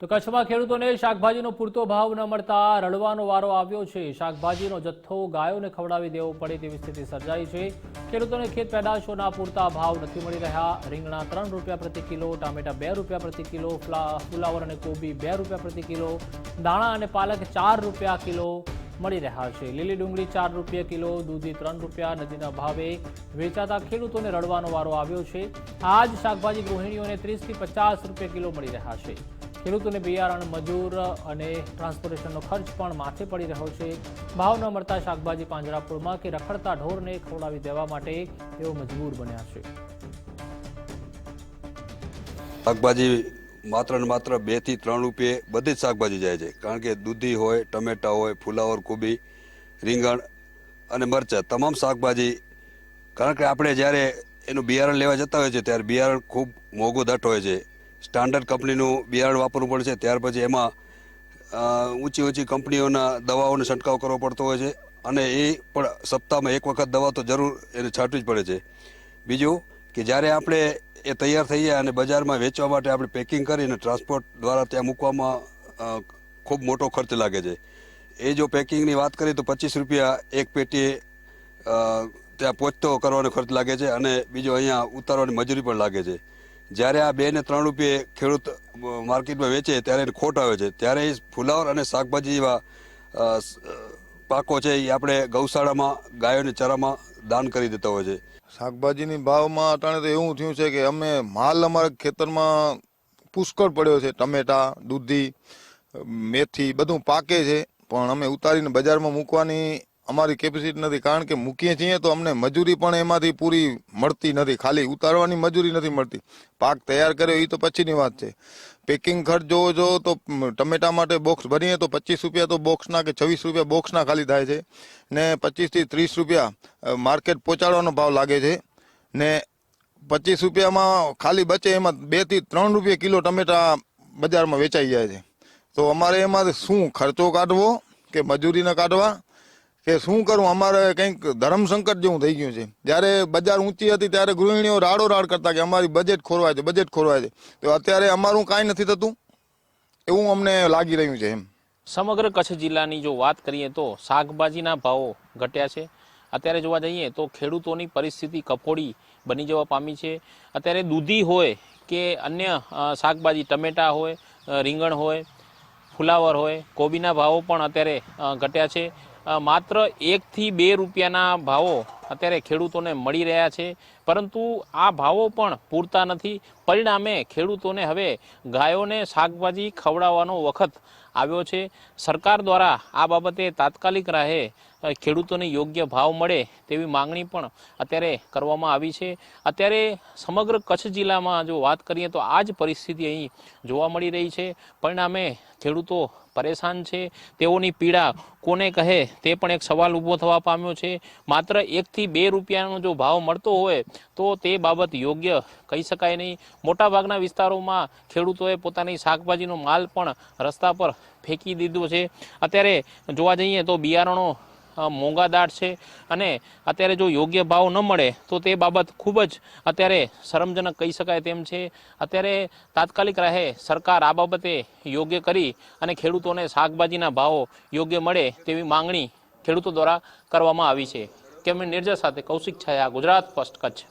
તો કચ્છમાં ખેડૂતોને શાકભાજીનો પૂરતો ભાવ ન મળતા રડવાનો વારો આવ્યો છે। શાકભાજીનો જથ્થો ગાયોને ખવડાવી દેવો પડે તેવી સ્થિતિ સર્જાઈ છે। ખેડૂતોને ખેત પેદાશોના પૂરતા ભાવ નથી મળી રહ્યા। રીંગણા 3 રૂપિયા પ્રતિ કિલો, ટામેટા 2 રૂપિયા પ્રતિ કિલો, ફુલાવર અને કોબી 2 રૂપિયા પ્રતિ કિલો, દાણા અને પાલક 4 રૂપિયા કિલો મળી રહ્યા છે। લીલી ડુંગળી 4 રૂપિયા કિલો, દૂધી 3 રૂપિયા નદીના ભાવે વેચાતા ખેડૂતોને રડવાનો વારો આવ્યો છે। આ જ શાકભાજી ગૃહિણીઓને 30 થી 50 રૂપિયા કિલો મળી રહ્યા છે। ખેડૂતોને બિયારણ, મજૂર અને ટ્રાન્સપોર્ટેશનનો ખર્ચ પણ માથે પડી રહ્યો છે। ભાવ ન મળતા શાકભાજી પાંજરાપોળમાં કે રખડતા ઢોરને ખવડાવી દેવા માટે તેઓ મજબૂર બન્યા છે। શાકભાજી માત્ર ને માત્ર 2 થી 3 રૂપિયે બધી જ શાકભાજી જાય છે, કારણ કે દૂધી હોય, ટમેટા હોય, ફુલાવર, કોબી, રીંગણ અને મરચાં તમામ શાકભાજી, કારણ કે આપણે જ્યારે એનું બિયારણ લેવા જતા હોય છે ત્યારે બિયારણ ખૂબ મોંઘું દટ હોય છે। સ્ટાન્ડર્ડ કંપનીનું બિયારણ વાપરવું પડે છે, ત્યાર પછી એમાં ઊંચી ઊંચી કંપનીઓના દવાઓનો છંટકાવ કરવો પડતો હોય છે અને એ પણ સપ્તાહમાં એક વખત દવા તો જરૂર એને છાંટવી જ પડે છે। બીજું કે જ્યારે આપણે એ તૈયાર થઈ જાય અને બજારમાં વેચવા માટે આપણે પેકિંગ કરીને ટ્રાન્સપોર્ટ દ્વારા ત્યાં મૂકવામાં ખૂબ મોટો ખર્ચ લાગે છે। એ જો પેકિંગની વાત કરીએ તો 25 રૂપિયા એક પેટીએ ત્યાં પહોંચતો કરવાનો ખર્ચ લાગે છે અને બીજો અહીંયા ઉતારવાની મજૂરી પણ લાગે છે। જ્યારે આ 2 ને 3 રૂપિયે ખેડૂત માર્કેટમાં વેચે ત્યારે એને ખોટ આવે છે, ત્યારે એ ફુલાવર અને શાકભાજી જેવા પાકો છે એ આપણે ગૌશાળામાં ગાયોને ચારામાં દાન કરી દેતા હોય છે। શાકભાજીની ભાવમાં અટાણે તો એવું થયું છે કે અમે માલ અમારા ખેતરમાં પુષ્કળ પડ્યો છે। ટમેટા, દૂધી, મેથી બધું પાકે છે, પણ અમે ઉતારીને બજારમાં મૂકવાની અમારી કેપેસિટી નથી, કારણ કે મૂકીએ છીએ તો અમને મજૂરી પણ એમાંથી પૂરી મળતી નથી, ખાલી ઉતારવાની મજૂરી નથી મળતી। પાક તૈયાર કર્યો એ તો પછીની વાત છે। પેકિંગ ખર્ચ જોવો છો તો ટમેટા માટે બોક્સ ભરીએ તો 25 રૂપિયા તો બોક્સના કે 26 રૂપિયા બોક્સના ખાલી થાય છે ને 25 થી 30 રૂપિયા માર્કેટ પહોંચાડવાનો ભાવ લાગે છે ને 25 રૂપિયામાં ખાલી બચે એમાં 2 થી 3 રૂપિયા કિલો ટમેટા બજારમાં વેચાઈ જાય છે। તો અમારે એમાં શું ખર્ચો કાઢવો કે મજૂરી ન કાઢવા કે શું કરવું, અમારે કંઈક ધર્મ સંકટ જેવું થઈ ગયું છે। જ્યારે બજાર ઊંચી હતી ત્યારે ગૃહિણીઓ રાડો કરતા કે અમારી બજેટ ખોરવાય છે, બજેટ ખોરવાય છે, તો અત્યારે અમારું કાંઈ નથી થતું એવું અમને લાગી રહ્યું છે એમ। સમગ્ર કચ્છ જિલ્લાની જો વાત કરીએ તો શાકભાજીના ભાવો ઘટ્યા છે। અત્યારે જોવા જઈએ તો ખેડૂતોની પરિસ્થિતિ કફોડી બની જવા પામી છે। અત્યારે દૂધી હોય કે અન્ય શાકભાજી, ટમેટા હોય, રીંગણ હોય, ફુલાવર હોય, કોબીના ભાવો પણ અત્યારે ઘટ્યા છે। માત્ર 1 થી 2 રૂપિયાના ભાવો અત્યારે ખેડૂતોને મળી રહ્યા છે, પરંતુ આ ભાવો પણ પૂરતા નથી। પરિણામે ખેડૂતોને હવે ગાયોને શાકભાજી ખવડાવવાનો વખત આવ્યો છે। સરકાર દ્વારા આ બાબતે તાત્કાલિક રાહે ખેડૂતોને યોગ્ય ભાવ મળે તેવી માંગણી પણ અત્યારે કરવામાં આવી છે। અત્યારે સમગ્ર કચ્છ જિલ્લામાં જો વાત કરીએ તો આ જ પરિસ્થિતિ અહીં જોવા મળી રહી છે। પરિણામે ખેડૂતો પરેશાન છે। તેઓની પીડા કોને કહે તે પણ એક સવાલ ઊભો થવા પામ્યો છે। માત્ર 1 થી 2 રૂપિયાનો જો ભાવ મળતો હોય તો તે બાબત યોગ્ય કહી શકાય નહીં। મોટાભાગના વિસ્તારોમાં ખેડૂતોએ પોતાની શાકભાજીનો માલ પણ રસ્તા પર ફેંકી દીધો છે। અત્યારે જોવા જઈએ તો બિયારણો મોંઘાદાટ છે અને અત્યારે જો યોગ્ય ભાવ ન મળે તો તે બાબત ખૂબ જ અત્યારે શરમજનક કહી શકાય તેમ છે। અત્યારે તાત્કાલિક રાહે સરકાર આ બાબતે યોગ્ય કરી અને ખેડૂતોને શાકભાજીના ભાવો યોગ્ય મળે તેવી માંગણી ખેડૂતો દ્વારા કરવામાં આવી છે। કેમેરા નિર્જા સાથે કૌશિક છાયા, ગુજરાત ફર્સ્ટ, કચ્છ।